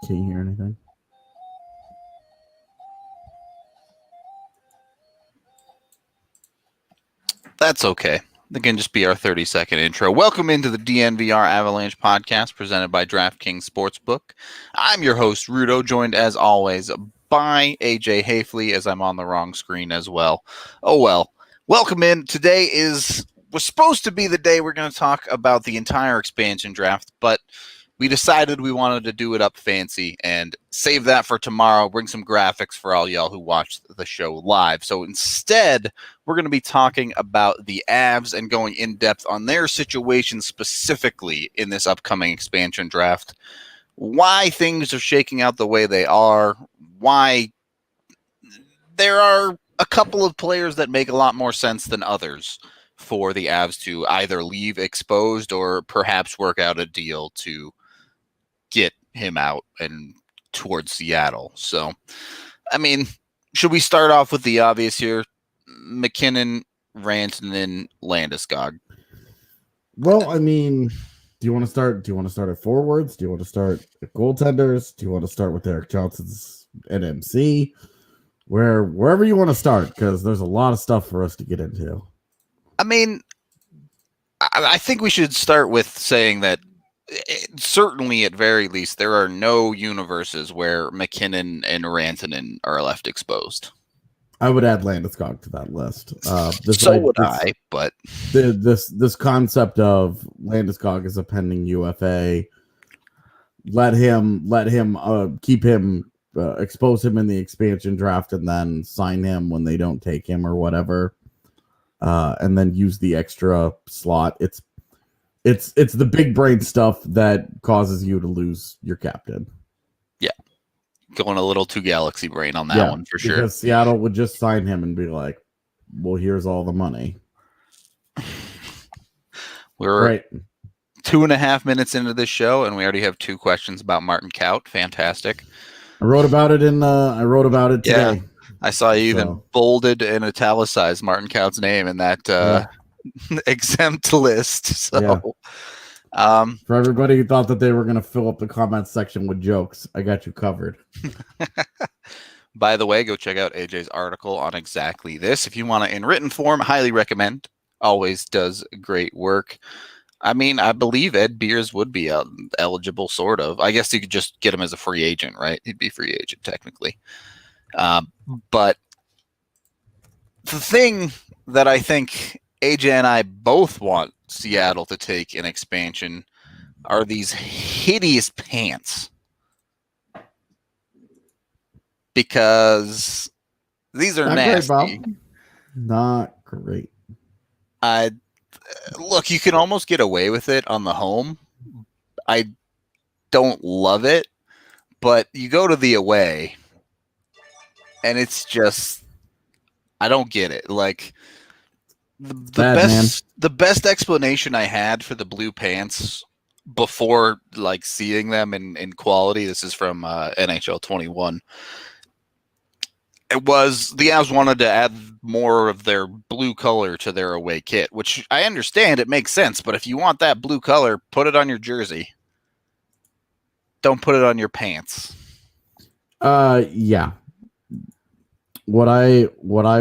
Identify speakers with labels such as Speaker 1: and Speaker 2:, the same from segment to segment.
Speaker 1: Can you hear anything?
Speaker 2: That's okay. That can just be our 30-second intro. Welcome into the DNVR Avalanche Podcast presented by DraftKings Sportsbook. I'm your host, Rudo, joined as always by AJ Haefele, as I'm on the wrong screen as well. Oh, well. Welcome in. Today was supposed to be the day we're going to talk about the entire expansion draft, but we decided we wanted to do it up fancy and save that for tomorrow, bring some graphics for all y'all who watched the show live. So instead, we're going to be talking about the Avs and going in depth on their situation specifically in this upcoming expansion draft. Why things are shaking out the way they are, why there are a couple of players that make a lot more sense than others for the Avs to either leave exposed or perhaps work out a deal to get him out and towards Seattle. So, I mean, should we start off with the obvious here? McKinnon, Rantanen, Landeskog.
Speaker 1: Well, I mean, do you want to start at forwards? Do you want to start at goaltenders? Do you want to start with Eric Johnson's NMC? Wherever you want to start, because there's a lot of stuff for us to get into.
Speaker 2: I mean, I think we should start with saying that certainly, at very least, there are no universes where McKinnon and Rantanen are left exposed.
Speaker 1: I would add Landeskog to that list.
Speaker 2: But
Speaker 1: this concept of Landeskog as a pending UFA, let him keep him, expose him in the expansion draft, and then sign him when they don't take him or whatever, and then use the extra slot. It's the big brain stuff that causes you to lose your captain.
Speaker 2: Yeah. Going a little too galaxy brain on that one for sure.
Speaker 1: Because Seattle would just sign him and be like, well, here's all the money.
Speaker 2: We're right. 2.5 minutes into this show, and we already have 2 questions about Martin Kaut. Fantastic.
Speaker 1: I wrote about it today.
Speaker 2: Yeah. I saw you even bolded and italicized Martin Kaut's name in that exempt list. So
Speaker 1: for everybody who thought that they were going to fill up the comments section with jokes, I got you covered.
Speaker 2: By the way, go check out AJ's article on exactly this. If you want it in written form, highly recommend. Always does great work. I mean, I believe Ed Beers would be eligible, sort of. I guess you could just get him as a free agent, right? He'd be free agent technically. But the thing that I think AJ and I both want Seattle to take in expansion are these hideous pants. Because these are nasty.
Speaker 1: Not great.
Speaker 2: Look, you can almost get away with it on the home. I don't love it, but you go to the away, and it's just, I don't get it. Like, the best explanation I had for the blue pants before like seeing them in quality, this is from NHL 21. It was the Avs wanted to add more of their blue color to their away kit, which I understand, it makes sense. But if you want that blue color, put it on your jersey. Don't put it on your pants.
Speaker 1: Yeah. What I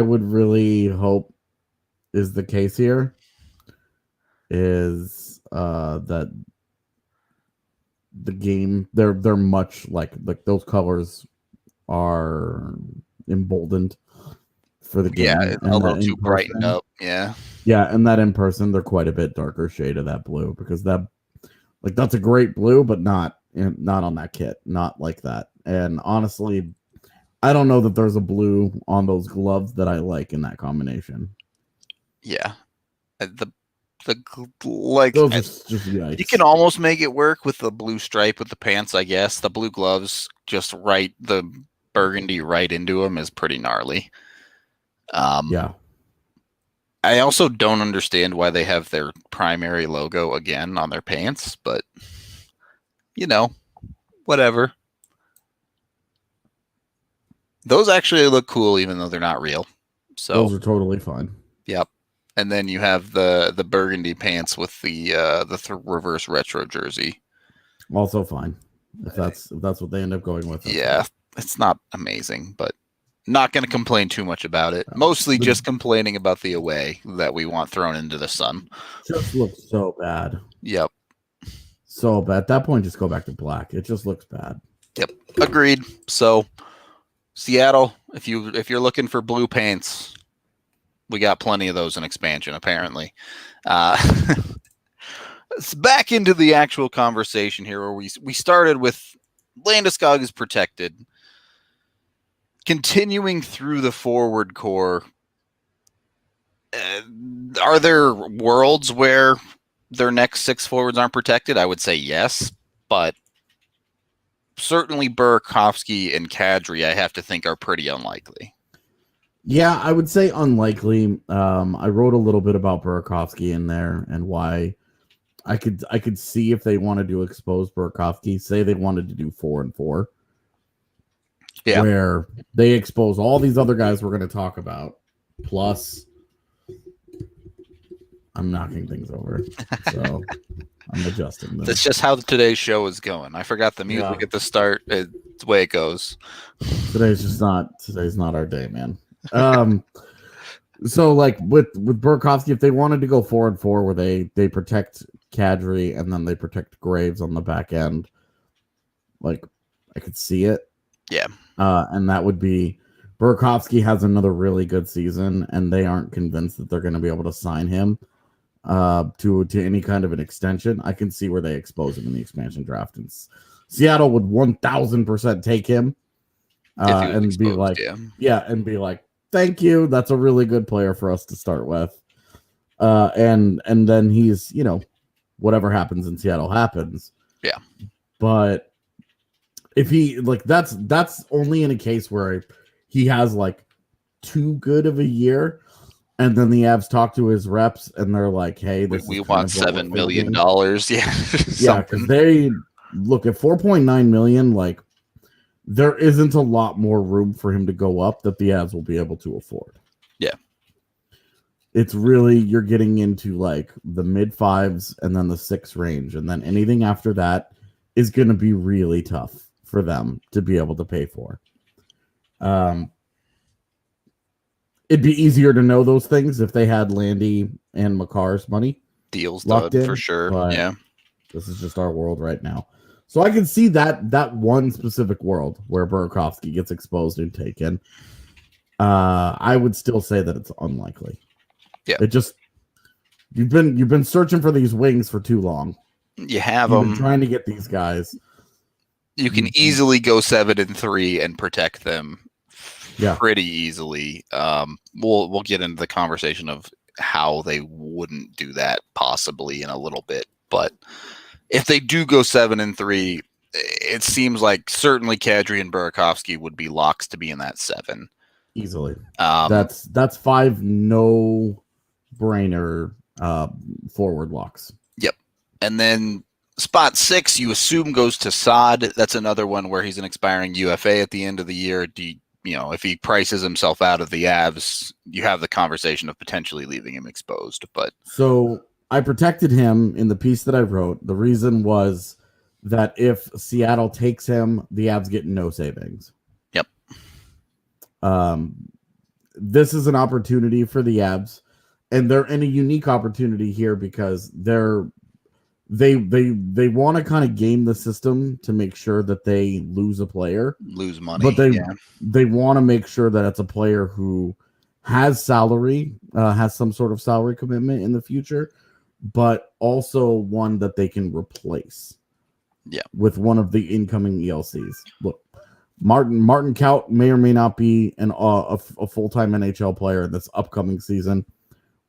Speaker 1: would really hope is the case here is that the game they're much like those colors are emboldened for the game.
Speaker 2: Yeah, a little too brightened up. Yeah,
Speaker 1: and that in person they're quite a bit darker shade of that blue, because that's a great blue, but not on that kit, not like that. And honestly, I don't know that there's a blue on those gloves that I like in that combination.
Speaker 2: Yeah, like
Speaker 1: those are just yikes.
Speaker 2: You can almost make it work with the blue stripe with the pants, I guess. The blue gloves, just right the burgundy right into them is pretty gnarly.
Speaker 1: Yeah.
Speaker 2: I also don't understand why they have their primary logo again on their pants, but whatever. Those actually look cool, even though they're not real. So
Speaker 1: those are totally fine.
Speaker 2: Yep. And then you have the burgundy pants with the reverse retro jersey.
Speaker 1: Also fine. If that's what they end up going with.
Speaker 2: Yeah, it's not amazing, but not going to complain too much about it. Mostly just complaining about the away that we want thrown into the sun.
Speaker 1: Just looks so bad.
Speaker 2: Yep.
Speaker 1: So bad. At that point, just go back to black. It just looks bad.
Speaker 2: Yep. Agreed. So Seattle, if you're looking for blue paints, we got plenty of those in expansion, apparently. It's back into the actual conversation here, where we started with Landeskog is protected. Continuing through the forward core, are there worlds where their next 6 forwards aren't protected? I would say yes, but certainly Burakovsky and Kadri, I have to think, are pretty unlikely.
Speaker 1: Yeah, I would say unlikely. I wrote a little bit about Burakovsky in there and why I could see if they wanted to expose Burakovsky, say they wanted to do 4-4. Yeah. Where they expose all these other guys we're going to talk about, plus I'm knocking things over, so I'm adjusting them.
Speaker 2: That's just how today's show is going. I forgot the music at the start. It's the way it goes.
Speaker 1: Today's not our day, man. So like with Burakovsky, if they wanted to go 4-4, where they protect Kadri and then they protect Graves on the back end, like I could see it.
Speaker 2: Yeah.
Speaker 1: And that would be Burakovsky has another really good season, and they aren't convinced that they're going to be able to sign him to any kind of an extension. I can see where they expose him in the expansion draft, and Seattle would 1,000% take him and exposed, be like, and be like, thank you. That's a really good player for us to start with. And then he's, whatever happens in Seattle happens.
Speaker 2: Yeah.
Speaker 1: But if he that's only in a case where he has like too good of a year, and then the Avs talk to his reps and they're like, hey,
Speaker 2: we want $7 million.
Speaker 1: Yeah, because they look at $4.9 million, like there isn't a lot more room for him to go up that the Avs will be able to afford.
Speaker 2: Yeah.
Speaker 1: It's really, you're getting into like the mid 5s and then the 6 range, and then anything after that is going to be really tough for them to be able to pay for. It'd be easier to know those things if they had Landy and Makar's money.
Speaker 2: Deals locked in, for sure. Yeah.
Speaker 1: This is just our world right now. So I can see that one specific world where Burakovsky gets exposed and taken. I would still say that it's unlikely.
Speaker 2: Yeah.
Speaker 1: It just, you've been searching for these wings for too long.
Speaker 2: You have
Speaker 1: You've
Speaker 2: them
Speaker 1: been trying to get these guys.
Speaker 2: You can easily go 7-3 and protect them.
Speaker 1: Yeah.
Speaker 2: Pretty easily. We'll get into the conversation of how they wouldn't do that possibly in a little bit, but if they do go 7-3, it seems like certainly Kadri and Burakovsky would be locks to be in that 7
Speaker 1: easily. That's 5 no brainer forward locks.
Speaker 2: Yep. And then spot 6, you assume goes to Saad. That's another one where he's an expiring UFA at the end of the year. If he prices himself out of the Avs, you have the conversation of potentially leaving him exposed. But
Speaker 1: so I protected him in the piece that I wrote. The reason was that if Seattle takes him, the Avs get no savings.
Speaker 2: Yep.
Speaker 1: This is an opportunity for the Avs, and they're in a unique opportunity here because they want to kind of game the system to make sure that they lose a player,
Speaker 2: lose money,
Speaker 1: but they want to make sure that it's a player who has salary, has some sort of salary commitment in the future, but also one that they can replace.
Speaker 2: Yeah,
Speaker 1: with one of the incoming ELCs. Look, Martin Kaut may or may not be a full-time NHL player in this upcoming season.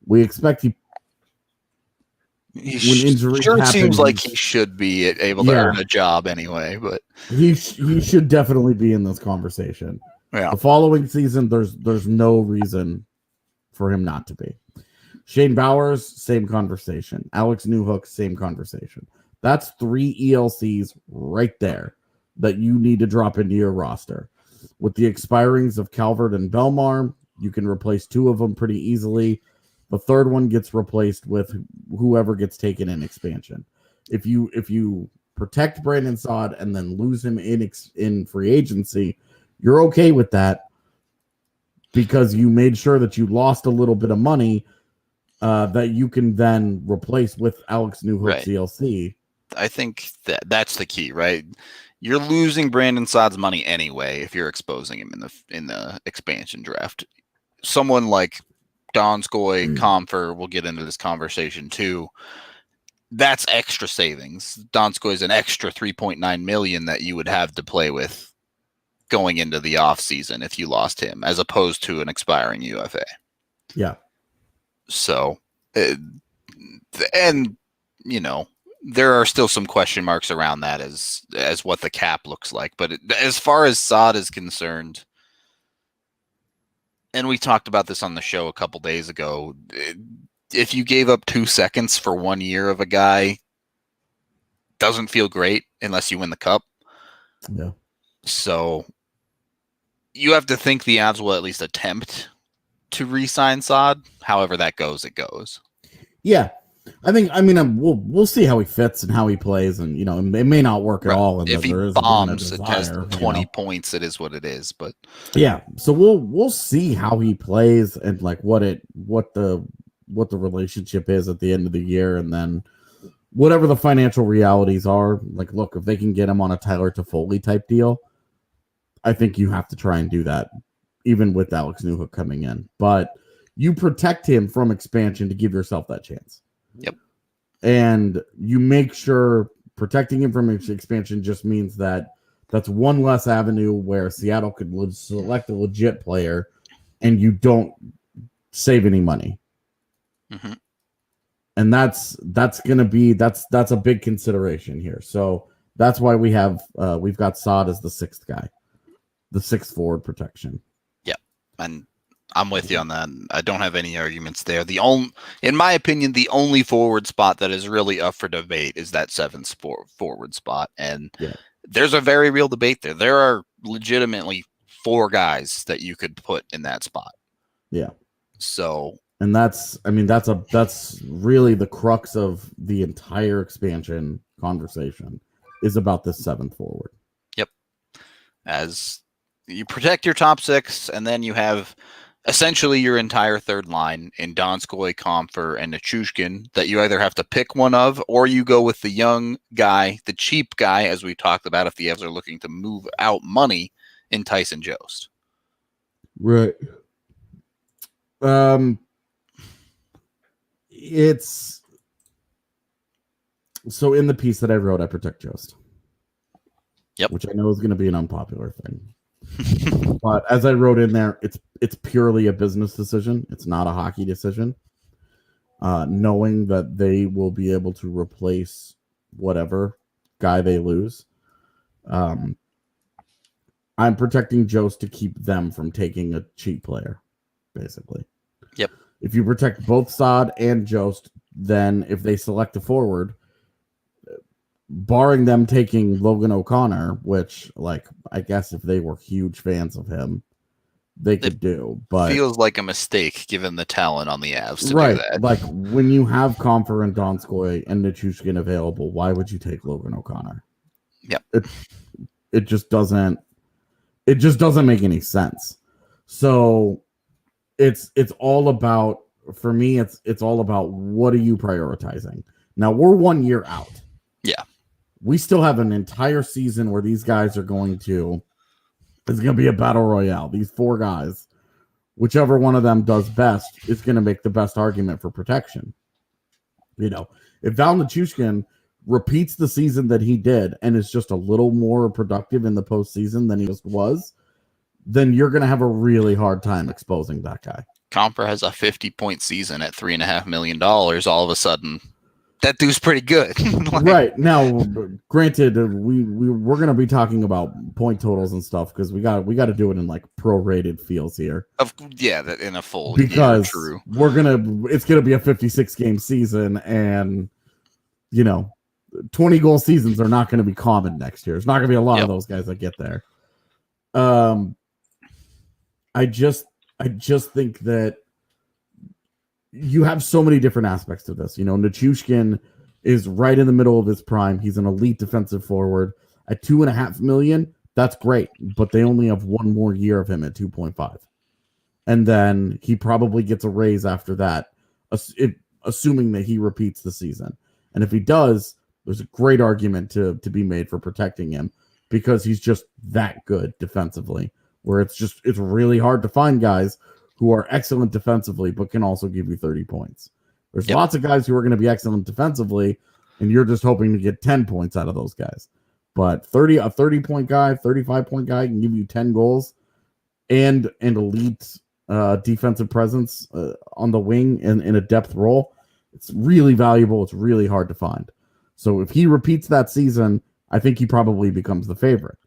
Speaker 1: We expect when injury happens,
Speaker 2: seems like he should be able to earn a job anyway, but
Speaker 1: he should definitely be in this conversation.
Speaker 2: Yeah.
Speaker 1: The following season, there's no reason for him not to be. Shane Bowers, same conversation. Alex Newhook, same conversation. That's 3 ELCs right there that you need to drop into your roster. With the expirings of Calvert and Belmar, you can replace 2 of them pretty easily. The third one gets replaced with whoever gets taken in expansion. If you protect Brandon Saad and then lose him in free agency, you're okay with that because you made sure that you lost a little bit of money that you can then replace with Alex Newhook
Speaker 2: Right.
Speaker 1: CLC.
Speaker 2: I think that's the key, right? You're losing Brandon Saad's money anyway if you're exposing him in the expansion draft. Someone like Donskoy, Comfer, we'll get into this conversation too. That's extra savings. Donskoy is an extra $3.9 million that you would have to play with going into the offseason if you lost him, as opposed to an expiring UFA.
Speaker 1: Yeah.
Speaker 2: So, and you know, there are still some question marks around that as what the cap looks like. But as far as Saad is concerned, and we talked about this on the show a couple days ago, if you gave up 2 seconds for 1 year of a guy, doesn't feel great unless you win the cup.
Speaker 1: Yeah. So
Speaker 2: you have to think the Avs will at least attempt to re-sign Saad. However that goes, it goes.
Speaker 1: Yeah. I mean, we'll see how he fits and how he plays, and it may not work at all. And
Speaker 2: if he bombs, it has 20 points. It is what it is. But
Speaker 1: yeah, so we'll see how he plays and like what the relationship is at the end of the year, and then whatever the financial realities are. Like, look, if they can get him on a Tyler Toffoli type deal, I think you have to try and do that, even with Alex Newhook coming in. But you protect him from expansion to give yourself that chance.
Speaker 2: Yep.
Speaker 1: And you make sure protecting him from expansion just means that that's one less avenue where Seattle could select a legit player and you don't save any money.
Speaker 2: Mm-hmm.
Speaker 1: And that's a big consideration here. So that's why we've got Saad as the sixth guy, the sixth forward protection.
Speaker 2: Yep. And I'm with you on that. I don't have any arguments there. In my opinion, the only forward spot that is really up for debate is that seventh forward spot. And there's a very real debate there. There are legitimately 4 guys that you could put in that spot.
Speaker 1: Yeah.
Speaker 2: So,
Speaker 1: and that's really the crux of the entire expansion conversation is about this seventh forward.
Speaker 2: Yep. As you protect your top 6, and then you have essentially your entire third line in Donskoy, Comfer, and Nichushkin that you either have to pick one of, or you go with the young guy, the cheap guy, as we talked about if the Avs are looking to move out money, in Tyson Jost.
Speaker 1: Right. It's so in the piece that I wrote, I protect Jost.
Speaker 2: Yep.
Speaker 1: Which I know is going to be an unpopular thing. But as I wrote in there, it's purely a business decision. It's not a hockey decision. Knowing that they will be able to replace whatever guy they lose. I'm protecting Jost to keep them from taking a cheap player, basically.
Speaker 2: Yep.
Speaker 1: If you protect both Saad and Jost, then if they select a forward, barring them taking Logan O'Connor, which, like, I guess if they were huge fans of him, they could do. But
Speaker 2: feels like a mistake given the talent on the Avs to do that.
Speaker 1: Like, when you have Comfer and Donskoy and Nichushkin available, why would you take Logan O'Connor?
Speaker 2: Yep.
Speaker 1: It just doesn't make any sense. So it's all about, for me, it's all about what are you prioritizing? Now we're 1 year out.
Speaker 2: Yeah.
Speaker 1: We still have an entire season where these guys are it's going to be a battle royale. These 4 guys, whichever one of them does best, is going to make the best argument for protection. If Val Nichushkin repeats the season that he did and is just a little more productive in the postseason than he just was, then you're going to have a really hard time exposing that guy.
Speaker 2: Comper has a 50-point season at $3.5 million. All of a sudden, that dude's pretty good.
Speaker 1: Right. Now, granted, we're going to be talking about point totals and stuff because we got to do it in like prorated feels here.
Speaker 2: That in a full
Speaker 1: because
Speaker 2: year, true.
Speaker 1: It's going to be a 56 game season, and 20 goal seasons are not going to be common next year. There's not going to be a lot of those guys that get there. I just think that you have so many different aspects to this. Nichushkin is right in the middle of his prime. He's an elite defensive forward. At $2.5 million, that's great, but they only have one more year of him at 2.5. And then he probably gets a raise after that, assuming that he repeats the season. And if he does, there's a great argument to be made for protecting him because he's just that good defensively, where it's really hard to find guys who are excellent defensively but can also give you 30 points. There's lots of guys who are going to be excellent defensively, and you're just hoping to get 10 points out of those guys. But a 30-point guy, 35-point guy can give you 10 goals and elite defensive presence on the wing in a depth role. It's really valuable. It's really hard to find. So if he repeats that season, I think he probably becomes the favorite.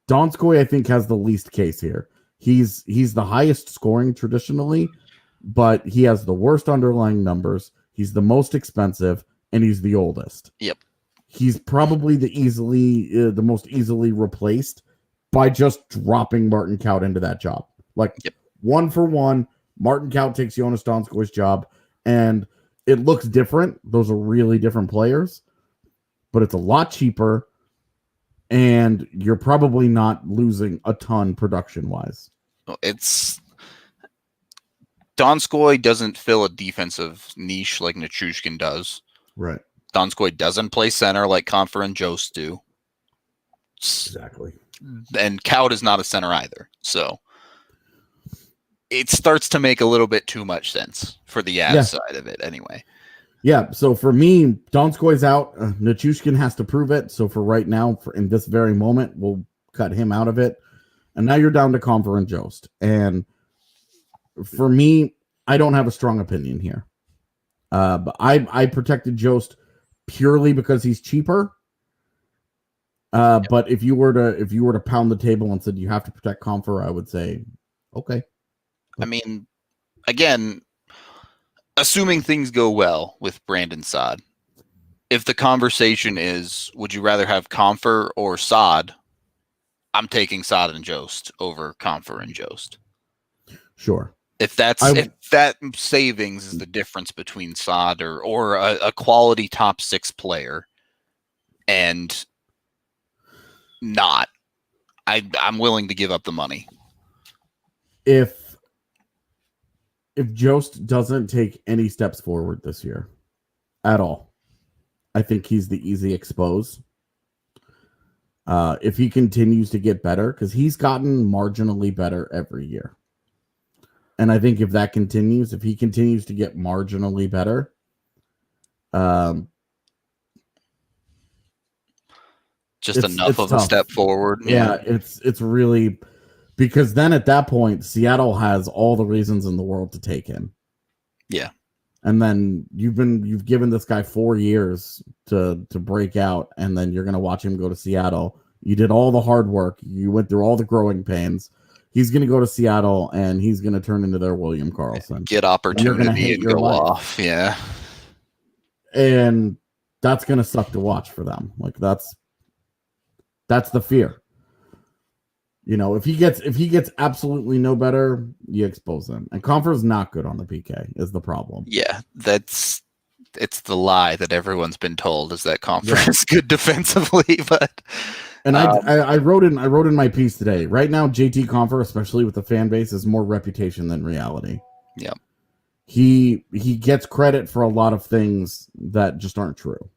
Speaker 1: Donskoy, I think, has the least case here. He's the highest scoring traditionally, but he has the worst underlying numbers. He's the most expensive, and he's the oldest.
Speaker 2: Yep.
Speaker 1: He's probably the most easily replaced by just dropping Martin Kaut into that job. Like, 1-for-1, Martin Kaut takes Jonas Donskoy's job, and it looks different. Those are really different players, but it's a lot cheaper, and you're probably not losing a ton production-wise.
Speaker 2: Donskoy doesn't fill a defensive niche like Nichushkin does.
Speaker 1: Right.
Speaker 2: Donskoy doesn't play center like Confer and Jost do.
Speaker 1: Exactly.
Speaker 2: And Kaut is not a center either. So it starts to make a little bit too much sense for the Avs side of it anyway.
Speaker 1: Yeah, so for me, Donskoy's out. Nichushkin has to prove it. So for right now, in this very moment, we'll cut him out of it. And now you're down to Confer and Jost. And for me, I don't have a strong opinion here. But I protected Jost purely because he's cheaper. But if you were to pound the table and said you have to protect Confer, I would say, okay.
Speaker 2: I mean, again, assuming things go well with Brandon Saad, if the conversation is, would you rather have Confer or Saad? I'm taking Saad and Jost over Confer and Jost.
Speaker 1: Sure.
Speaker 2: If that savings is the difference between Saad or a quality top 6 player and not, I'm willing to give up the money.
Speaker 1: If Jost doesn't take any steps forward this year at all, I think he's the easy expose. If he continues to get better, because he's gotten marginally better every year. And I think if that continues, if he continues to get marginally better,
Speaker 2: just enough of a step forward.
Speaker 1: Yeah, it's really, because then at that point, Seattle has all the reasons in the world to take him.
Speaker 2: Yeah.
Speaker 1: And then you've given this guy 4 years to break out, and then you're gonna watch him go to Seattle. You did all the hard work, you went through all the growing pains. He's going to go to Seattle, and he's going to turn into their William Karlsson.
Speaker 2: Get opportunity and go off, yeah.
Speaker 1: And that's going to suck to watch for them. Like that's the fear. You know, if he gets absolutely no better, you expose him. And Confer's not good on the PK is the problem.
Speaker 2: Yeah, it's the lie that everyone's been told is that Confer is good defensively, but.
Speaker 1: And I wrote in my piece today. Right now, JT Confer, especially with the fan base, is more reputation than reality.
Speaker 2: Yeah,
Speaker 1: he gets credit for a lot of things that just aren't true,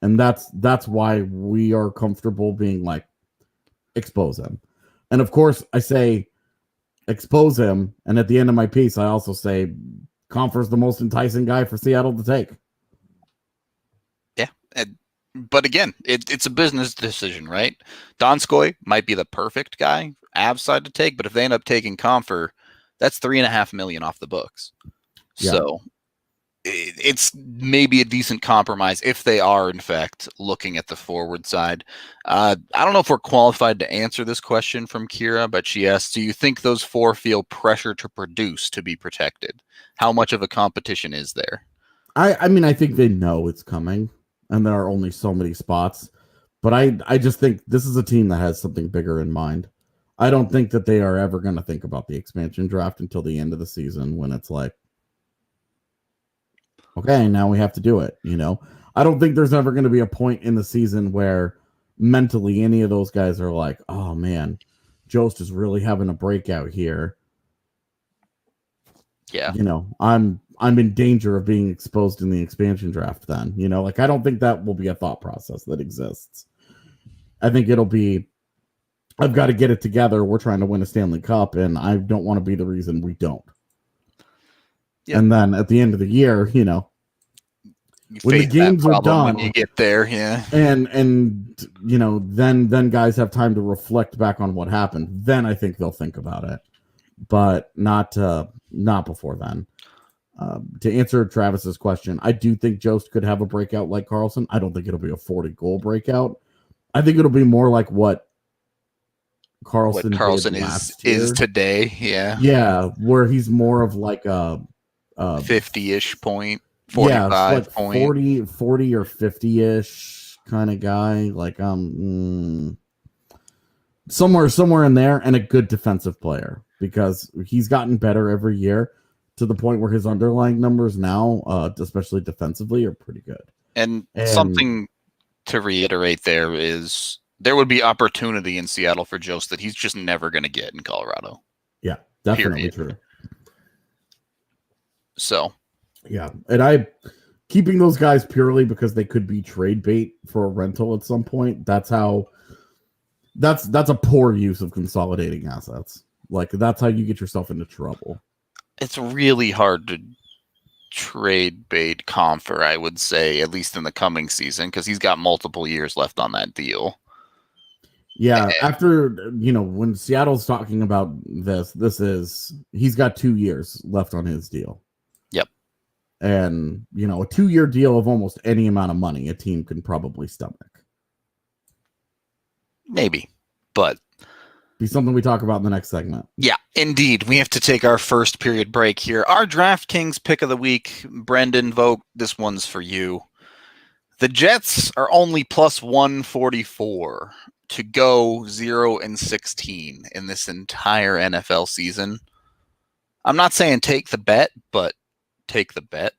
Speaker 1: and that's why we are comfortable being like, expose him. And of course, I say expose him, and at the end of my piece, I also say Confer's the most enticing guy for Seattle to take.
Speaker 2: Yeah. But again, it's a business decision, right? Donskoy might be the perfect guy, Avs side to take, but if they end up taking Confer, that's $3.5 million off the books. Yeah. So it's maybe a decent compromise if they are, in fact, looking at the forward side. I don't know if we're qualified to answer this question from Kira, but she asks, do you think those 4 feel pressure to produce to be protected? How much of a competition is there?
Speaker 1: I mean, I think they know it's coming. And there are only so many spots. But I just think this is a team that has something bigger in mind. I don't think that they are ever going to think about the expansion draft until the end of the season when it's like, okay, now we have to do it. I don't think there's ever going to be a point in the season where mentally any of those guys are like, oh man, Jost is really having a breakout here.
Speaker 2: Yeah.
Speaker 1: I'm in danger of being exposed in the expansion draft then. I don't think that will be a thought process that exists. I think it'll be, I've got to get it together. We're trying to win a Stanley Cup, and I don't want to be the reason we don't. Yep. And then at the end of the year, when the games are done,
Speaker 2: when you get there, yeah,
Speaker 1: and then guys have time to reflect back on what happened. Then I think they'll think about it, but not before then. To answer Travis's question, I do think Jost could have a breakout like Karlsson. I don't think it'll be a 40-goal breakout. I think it'll be more like what Karlsson
Speaker 2: is today.
Speaker 1: Yeah, where he's more of like a
Speaker 2: 50-ish point, 45 point,
Speaker 1: 40 or 50-ish kind of guy, like somewhere in there, and a good defensive player, because he's gotten better every year to the point where his underlying numbers now, especially defensively, are pretty good.
Speaker 2: And something to reiterate there is there would be opportunity in Seattle for Jost that he's just never going to get in Colorado.
Speaker 1: Yeah, definitely true.
Speaker 2: So,
Speaker 1: yeah, and keeping those guys purely because they could be trade bait for a rental at some point. That's a poor use of consolidating assets. Like, that's how you get yourself into trouble.
Speaker 2: It's really hard to trade bait Comfer, I would say, at least in the coming season, because he's got multiple years left on that deal.
Speaker 1: Yeah, after, when Seattle's talking about he's got 2 years left on his deal.
Speaker 2: Yep.
Speaker 1: And, a 2-year deal of almost any amount of money a team can probably stomach.
Speaker 2: Maybe, but
Speaker 1: be something we talk about in the next segment.
Speaker 2: Yeah, indeed. We have to take our first period break here. Our DraftKings pick of the week, Brendan Vogt, this one's for you. The Jets are only plus 144 to go 0-16 in this entire NFL season. I'm not saying take the bet, but take the bet.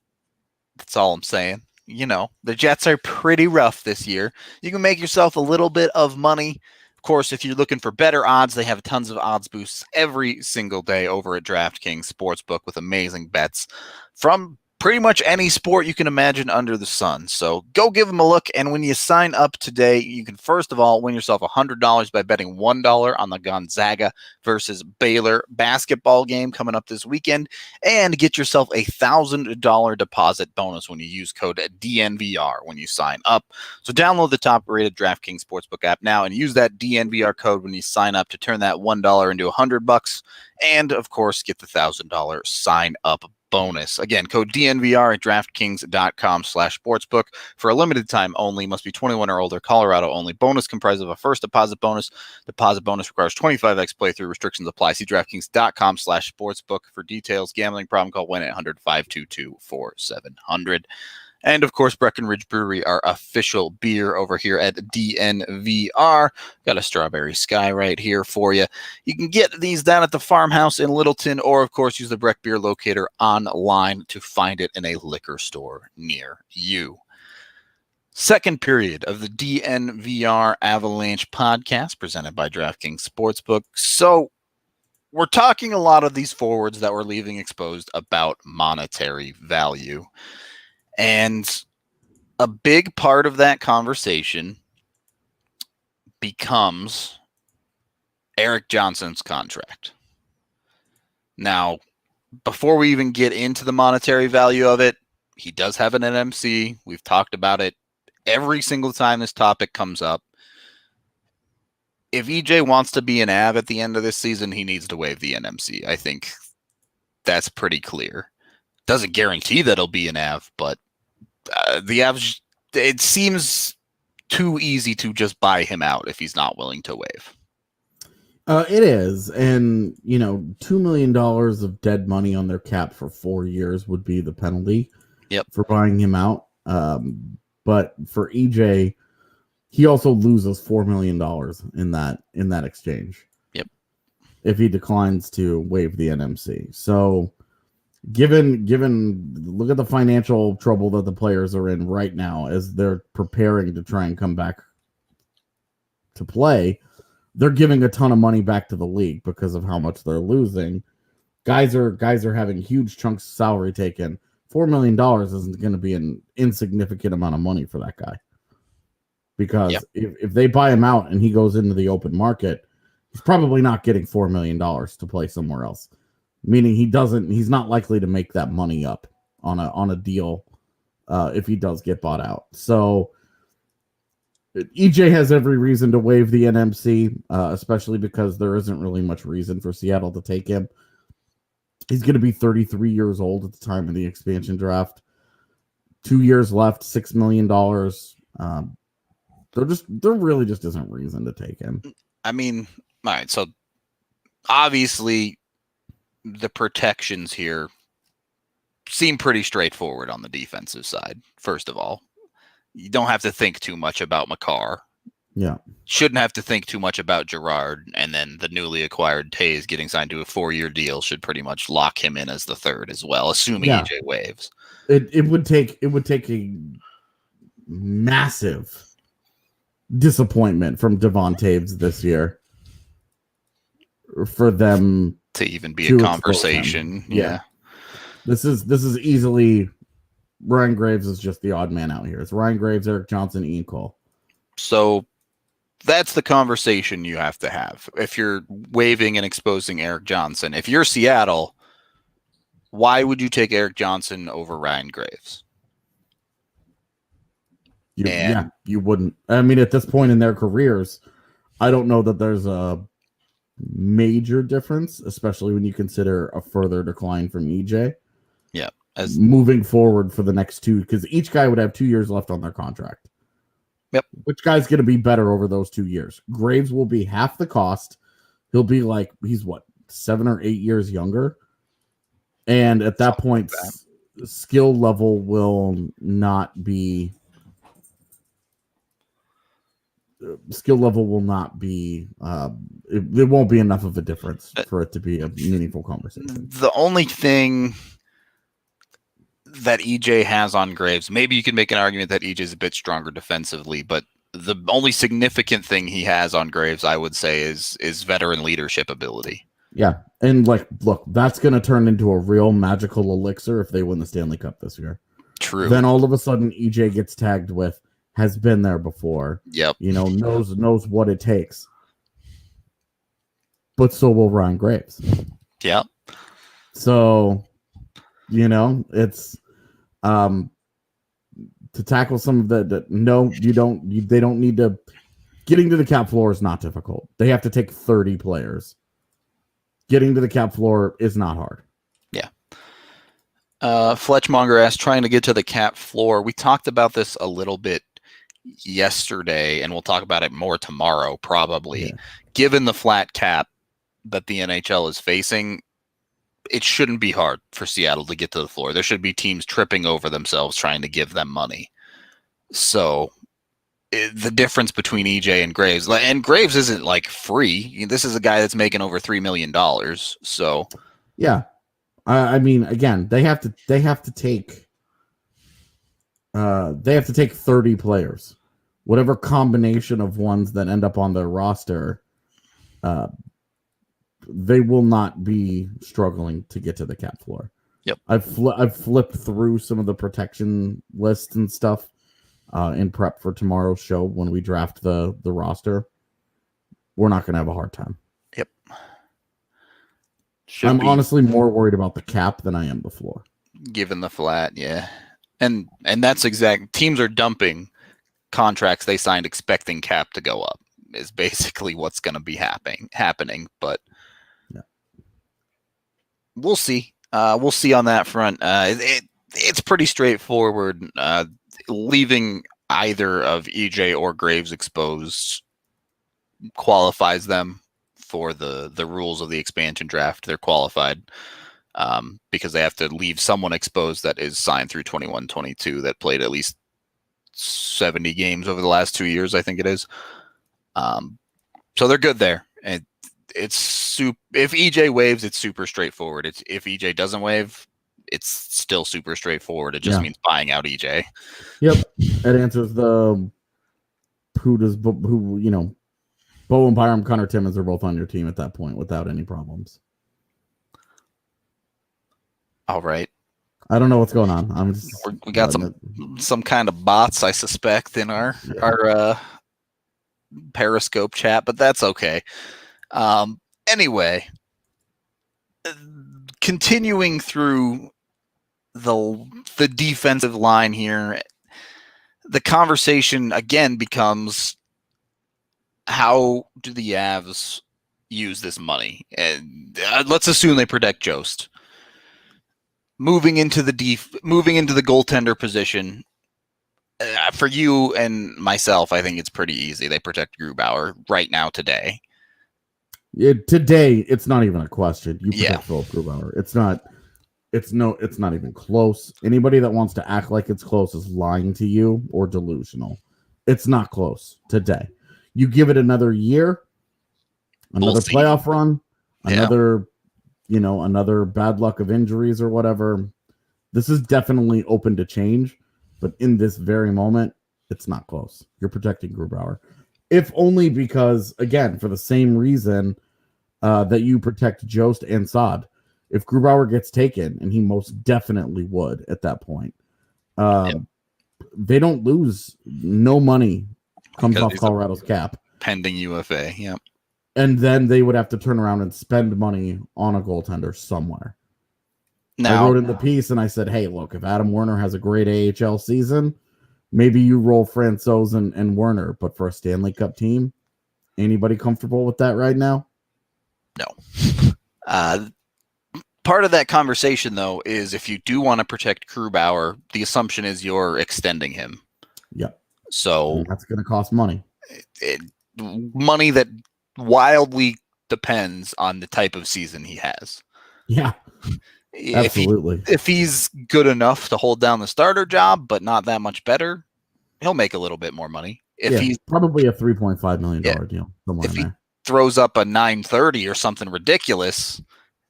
Speaker 2: That's all I'm saying. The Jets are pretty rough this year. You can make yourself a little bit of money. Of course, if you're looking for better odds, they have tons of odds boosts every single day over at DraftKings Sportsbook with amazing bets from pretty much any sport you can imagine under the sun. So go give them a look. And when you sign up today, you can first of all win yourself $100 by betting $1 on the Gonzaga versus Baylor basketball game coming up this weekend, and get yourself a $1,000 deposit bonus when you use code DNVR when you sign up. So download the top-rated DraftKings Sportsbook app now and use that DNVR code when you sign up to turn that $1 into $100, and of course get the $1,000 sign up bonus. Again, code DNVR at DraftKings.com/sportsbook for a limited time only. Must be 21 or older. Colorado only. Bonus comprised of a first deposit bonus. Deposit bonus requires 25x playthrough. Restrictions apply. See DraftKings.com/sportsbook for details. Gambling problem? Call 1-800-522-4700. And, of course, Breckenridge Brewery, our official beer over here at DNVR. Got a Strawberry Sky right here for you. You can get these down at the farmhouse in Littleton, or, of course, use the Breck Beer Locator online to find it in a liquor store near you. Second period of the DNVR Avalanche Podcast, presented by DraftKings Sportsbook. So, we're talking a lot of these forwards that we're leaving exposed about monetary value. And a big part of that conversation becomes Erik Johnson's contract. Now, before we even get into the monetary value of it, he does have an NMC. We've talked about it every single time this topic comes up. If EJ wants to be an Av at the end of this season, he needs to waive the NMC. I think that's pretty clear. Doesn't guarantee that he'll be an Av, but the Avs, it seems too easy to just buy him out if he's not willing to waive.
Speaker 1: It is. And, $2 million of dead money on their cap for 4 years would be the penalty for buying him out. But for EJ, he also loses $4 million in that exchange.
Speaker 2: Yep.
Speaker 1: If he declines to waive the NMC. So given look at the financial trouble that the players are in right now as they're preparing to try and come back to play. They're giving a ton of money back to the league because of how much they're losing. Guys are having huge chunks of salary taken. $4 million isn't going to be an insignificant amount of money for that guy. Because if they buy him out and he goes into the open market, he's probably not getting $4 million to play somewhere else. Meaning he's not likely to make that money up on a deal if he does get bought out. So EJ has every reason to waive the NMC, especially because there isn't really much reason for Seattle to take him. He's going to be 33 years old at the time of the expansion draft. 2 years left, $6 million. There really just isn't reason to take him.
Speaker 2: I mean, all right, so obviously the protections here seem pretty straightforward on the defensive side. First of all, you don't have to think too much about Makar.
Speaker 1: Yeah.
Speaker 2: Shouldn't have to think too much about Gerard, and then the newly acquired Tays getting signed to a 4-year deal should pretty much lock him in as the third as well, assuming EJ waives.
Speaker 1: It would take a massive disappointment from Devon Taves this year for them
Speaker 2: to even be a conversation. Yeah.
Speaker 1: This is easily Ryan Graves is just the odd man out here. It's Ryan Graves, Erik Johnson, Ian Cole.
Speaker 2: So that's the conversation you have to have. If you're waiving and exposing Erik Johnson, if you're Seattle, why would you take Erik Johnson over Ryan Graves?
Speaker 1: You wouldn't. I mean, at this point in their careers, I don't know that there's a major difference, especially when you consider a further decline from EJ.
Speaker 2: Yeah.
Speaker 1: As moving forward for the next two, because each guy would have 2 years left on their contract.
Speaker 2: Yep.
Speaker 1: Which guy's going to be better over those 2 years? Graves will be half the cost. He'll be like, he's what, 7 or 8 years younger? And at that point, skill level will not be... Skill level will not be... it won't be enough of a difference for it to be a meaningful conversation.
Speaker 2: The only thing that EJ has on Graves, maybe you can make an argument that EJ is a bit stronger defensively, but the only significant thing he has on Graves, I would say, is veteran leadership ability.
Speaker 1: Yeah, and look, that's going to turn into a real magical elixir if they win the Stanley Cup this year.
Speaker 2: True.
Speaker 1: Then all of a sudden, EJ gets tagged with has been there before.
Speaker 2: Yep.
Speaker 1: Knows what it takes. But so will Ryan Graves.
Speaker 2: Yep.
Speaker 1: So, it's to tackle some of the no, you don't. They don't need to. Getting to the cap floor is not difficult. They have to take 30 players. Getting to the cap floor is not hard.
Speaker 2: Yeah. Fletchmonger asked, trying to get to the cap floor. We talked about this a little bit yesterday, and we'll talk about it more tomorrow, probably. Yeah. Given the flat cap that the NHL is facing, it shouldn't be hard for Seattle to get to the floor. There should be teams tripping over themselves trying to give them money. So the difference between EJ and Graves isn't like free. This is a guy that's making over $3 million. So
Speaker 1: yeah, I mean, again, they have to take 30 players, whatever combination of ones that end up on their roster. They will not be struggling to get to the cap floor.
Speaker 2: Yep.
Speaker 1: I've flipped through some of the protection lists and stuff in prep for tomorrow's show when we draft the roster. We're not going to have a hard time.
Speaker 2: Yep.
Speaker 1: I'm honestly more worried about the cap than I am the floor. Given
Speaker 2: the flat, yeah. And that's exact. Teams are dumping contracts they signed expecting cap to go up is basically what's going to be happening. But we'll see. We'll see on that front. It's pretty straightforward. Leaving either of EJ or Graves exposed qualifies them for the rules of the expansion draft. They're qualified because they have to leave someone exposed that is signed through 21-22 that played at least 70 games over the last 2 years, I think it is. So they're good there. If EJ waves, it's super straightforward. If EJ doesn't waive, it's still super straightforward. It just means buying out EJ.
Speaker 1: Yep. It answers the who, Bo and Byram, Connor Timmins are both on your team at that point without any problems.
Speaker 2: All right.
Speaker 1: I don't know what's going on.
Speaker 2: We got some kind of bots, I suspect, in our Periscope chat, but that's okay. Anyway, continuing through the defensive line here, the conversation again becomes, how do the Avs use this money? And let's assume they protect Jost. Moving into the goaltender position, for you and myself, I think it's pretty easy. They protect Grubauer right now today.
Speaker 1: Today, it's not even a question. You protect Philip Grubauer. It's not even close. Anybody that wants to act like it's close is lying to you or delusional. It's not close today. You give it another year, another playoff run, another bad luck of injuries or whatever. This is definitely open to change, but in this very moment, it's not close. You're protecting Grubauer. If only because, again, for the same reason that you protect Jost and Saad. If Grubauer gets taken, and he most definitely would at that point, they don't lose. No money comes off Colorado's cap.
Speaker 2: Pending UFA, yeah.
Speaker 1: And then they would have to turn around and spend money on a goaltender somewhere. Now, I wrote in the piece and I said, hey, look, if Adam Werner has a great AHL season, maybe you roll Francouz and Werner. But for a Stanley Cup team, anybody comfortable with that right now?
Speaker 2: No. Part of that conversation, though, is if you do want to protect Grubauer, the assumption is you're extending him.
Speaker 1: Yep.
Speaker 2: So
Speaker 1: and that's going to cost money.
Speaker 2: Money that wildly depends on the type of season he has.
Speaker 1: Yeah, absolutely.
Speaker 2: If he's good enough to hold down the starter job, but not that much better, he'll make a little bit more money. If he's
Speaker 1: probably a $3.5 million deal.
Speaker 2: If he throws up a 930 or something ridiculous,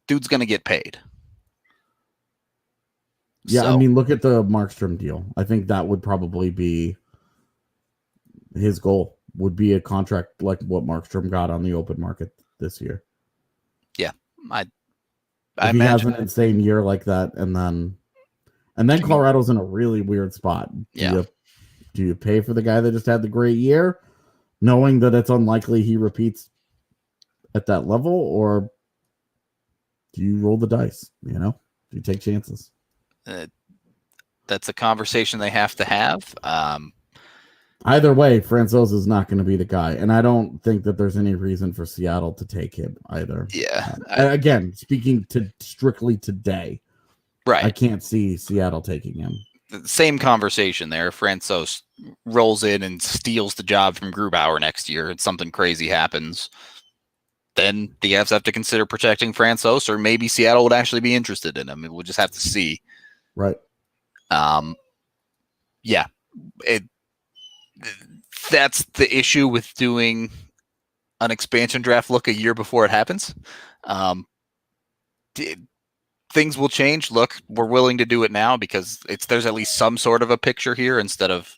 Speaker 2: dude's going to get paid.
Speaker 1: Yeah, so, I mean, look at the Markstrom deal. I think that would probably be his goal, would be a contract like what Markstrom got on the open market this year.
Speaker 2: Yeah, I
Speaker 1: he has an insane year like that, and then Colorado's in a really weird spot. Do you pay for the guy that just had the great year, knowing that it's unlikely he repeats at that level, or do you roll the dice? Do you take chances?
Speaker 2: That's a conversation they have to have.
Speaker 1: Either way, Francouz is not going to be the guy, and I don't think that there's any reason for Seattle to take him either.
Speaker 2: Yeah.
Speaker 1: Again, speaking to strictly today,
Speaker 2: right?
Speaker 1: I can't see Seattle taking him.
Speaker 2: The same conversation there. Francouz rolls in and steals the job from Grubauer next year, and something crazy happens. Then the Avs have to consider protecting Francouz, or maybe Seattle would actually be interested in him. We'll just have to see.
Speaker 1: Right.
Speaker 2: Yeah. That's the issue with doing an expansion draft look a year before it happens. Things will change. Look, we're willing to do it now because there's at least some sort of a picture here instead of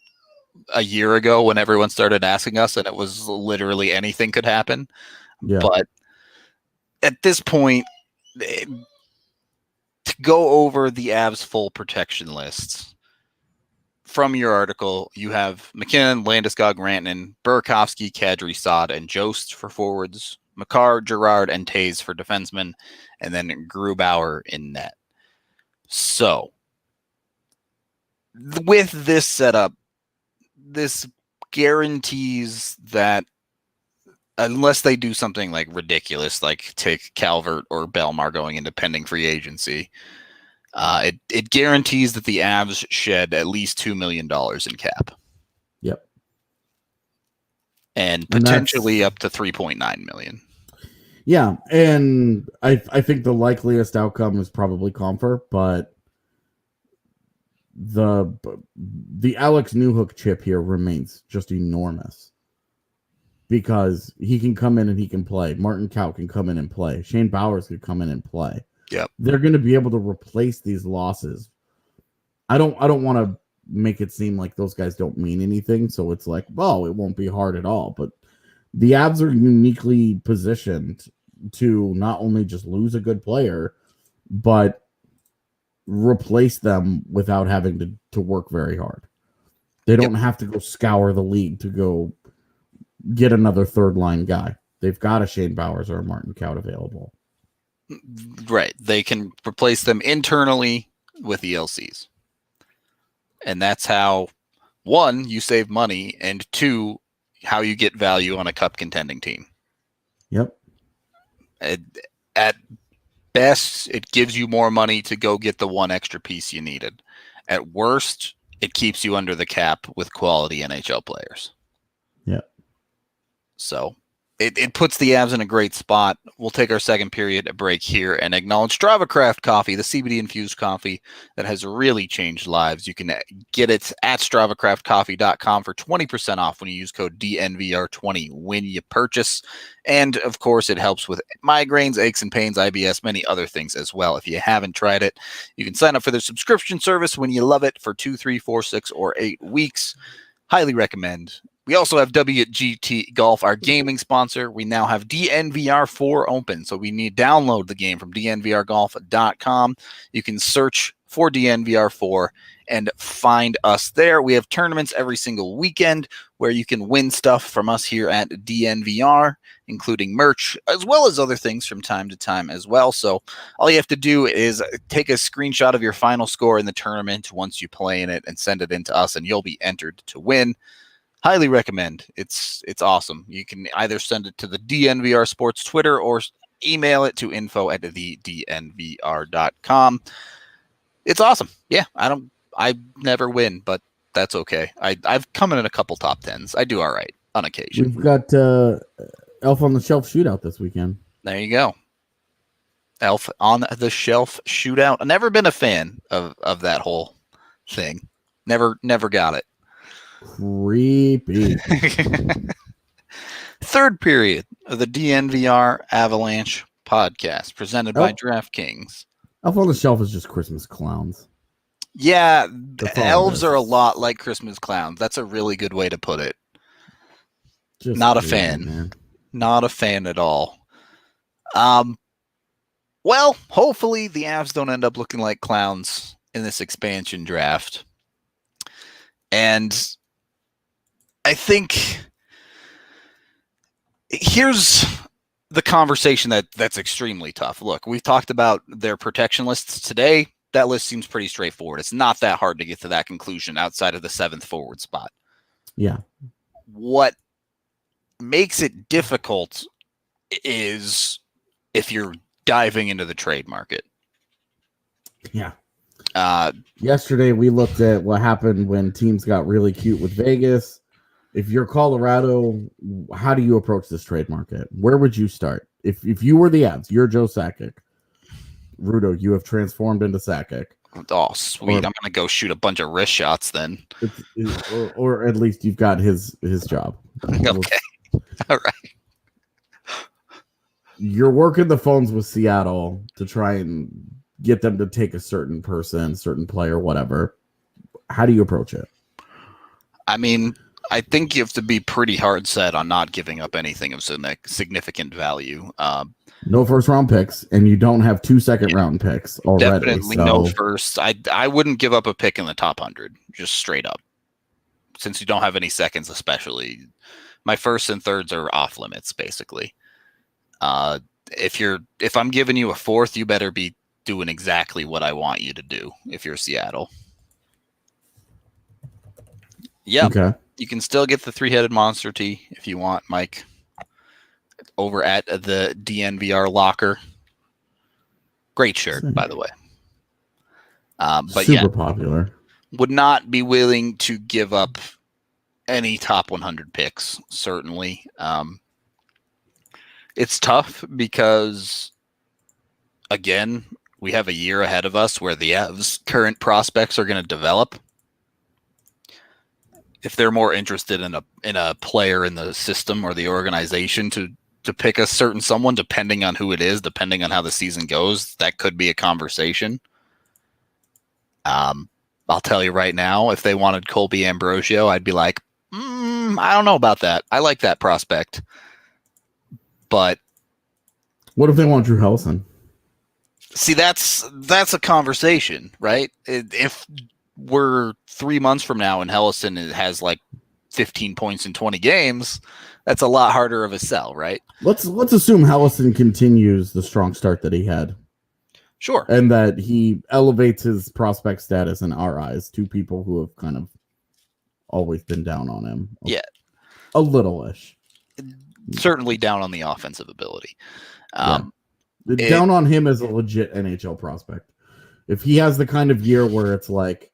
Speaker 2: a year ago when everyone started asking us and it was literally anything could happen. Yeah. But at this point, to go over the Avs full protection lists, from your article, you have McKinnon, Landeskog, Rantanen, Burakovsky, Kadri, Saad, and Jost for forwards, Makar, Girard, and Taves for defensemen, and then Grubauer in net. So, with this setup, this guarantees that unless they do something like ridiculous, like take Calvert or Belmar going into pending free agency, it guarantees that the Avs shed at least $2 million in cap.
Speaker 1: Yep.
Speaker 2: And potentially up to $3.9 million.
Speaker 1: Yeah, and I think the likeliest outcome is probably Comfer, but the Alex Newhook chip here remains just enormous because he can come in and he can play. Martin Kaut can come in and play. Shane Bowers could come in and play.
Speaker 2: Yep.
Speaker 1: They're going to be able to replace these losses. I don't want to make it seem like those guys don't mean anything. So it's like, well, it won't be hard at all. But the Avs are uniquely positioned to not only just lose a good player, but replace them without having to work very hard. They don't have to go scour the league to go get another third line guy. They've got a Shane Bowers or a Martin Kaut available.
Speaker 2: Right. They can replace them internally with ELCs. And that's how, one, you save money, and two, how you get value on a cup contending team.
Speaker 1: Yep.
Speaker 2: At best, it gives you more money to go get the one extra piece you needed. At worst, it keeps you under the cap with quality NHL players.
Speaker 1: Yep.
Speaker 2: So it puts the Avs in a great spot. We'll take our second period break here and acknowledge Strava Craft Coffee, the CBD infused coffee that has really changed lives. You can get it at StravaCraftCoffee.com for 20% off when you use code DNVR20 when you purchase. And of course, it helps with migraines, aches and pains, IBS, many other things as well. If you haven't tried it, you can sign up for their subscription service when you love it for 2, 3, 4, 6, or 8 weeks. Highly recommend. We also have WGT Golf, our gaming sponsor. We now have DNVR 4 open, so we need to download the game from DNVRgolf.com. You can search for DNVR 4 and find us there. We have tournaments every single weekend where you can win stuff from us here at DNVR, including merch, as well as other things from time to time as well. So all you have to do is take a screenshot of your final score in the tournament once you play in it and send it in to us, and you'll be entered to win. Highly recommend. It's awesome. You can either send it to the DNVR Sports Twitter or email it to info@thednvr.com. It's awesome. Yeah, I never win, but that's okay. I've come in a couple top 10s. I do all right on occasion.
Speaker 1: We've got Elf on the Shelf shootout this weekend.
Speaker 2: There you go. Elf on the Shelf shootout. I've never been a fan of that whole thing. Never got it.
Speaker 1: Creepy.
Speaker 2: Third period of the DNVR Avalanche Podcast, presented by DraftKings.
Speaker 1: Elf on the Shelf is just Christmas clowns.
Speaker 2: Yeah, elves are a lot like Christmas clowns. That's a really good way to put it.
Speaker 1: Just
Speaker 2: not a
Speaker 1: crazy,
Speaker 2: fan.
Speaker 1: Man.
Speaker 2: Not a fan at all. Well, hopefully the Avs don't end up looking like clowns in this expansion draft. And I think here's the conversation that's extremely tough. Look, we've talked about their protection lists today. That list seems pretty straightforward. It's not that hard to get to that conclusion outside of the 7th forward spot.
Speaker 1: Yeah.
Speaker 2: What makes it difficult is if you're diving into the trade market.
Speaker 1: Yeah. Yesterday we looked at what happened when teams got really cute with Vegas. If you're Colorado, how do you approach this trade market? Where would you start? If you were the Avs, you're Joe Sakic. Rudo, you have transformed into Sakic.
Speaker 2: Oh, sweet. I'm going to go shoot a bunch of wrist shots then.
Speaker 1: Or at least you've got his job.
Speaker 2: Okay. All right.
Speaker 1: You're working the phones with Seattle to try and get them to take a certain person, certain player, whatever. How do you approach it?
Speaker 2: I mean, I think you have to be pretty hard set on not giving up anything of significant value.
Speaker 1: No first round picks, and you don't have 2 second round picks already.
Speaker 2: Definitely no first. I wouldn't give up a pick in the top 100, just straight up. Since you don't have any seconds, especially. My firsts and thirds are off limits, basically. If I'm giving you a fourth, you better be doing exactly what I want you to do if you're Seattle. Yeah.
Speaker 1: Okay.
Speaker 2: You can still get the 3-headed monster tee if you want, Mike, over at the DNVR locker. Great shirt, by the way. But
Speaker 1: super popular.
Speaker 2: Would not be willing to give up any top 100 picks, certainly. It's tough because, again, we have a year ahead of us where the Avs' current prospects are going to develop. If they're more interested in a player in the system or the organization to to pick a certain someone, depending on who it is, depending on how the season goes, that could be a conversation. I'll tell you right now, if they wanted Colby Ambrosio, I'd be like, I don't know about that. I like that prospect. But
Speaker 1: what if they want Drew Helleson?
Speaker 2: See, that's a conversation, right? If we're 3 months from now and Helleson has like 15 points in 20 games, that's a lot harder of a sell, right?
Speaker 1: Let's assume Helleson continues the strong start that he had.
Speaker 2: Sure.
Speaker 1: And that he elevates his prospect status in our eyes to people who have kind of always been down on him.
Speaker 2: Yeah.
Speaker 1: A little-ish.
Speaker 2: Certainly down on the offensive ability.
Speaker 1: Down on him as a legit NHL prospect. If he has the kind of year where it's like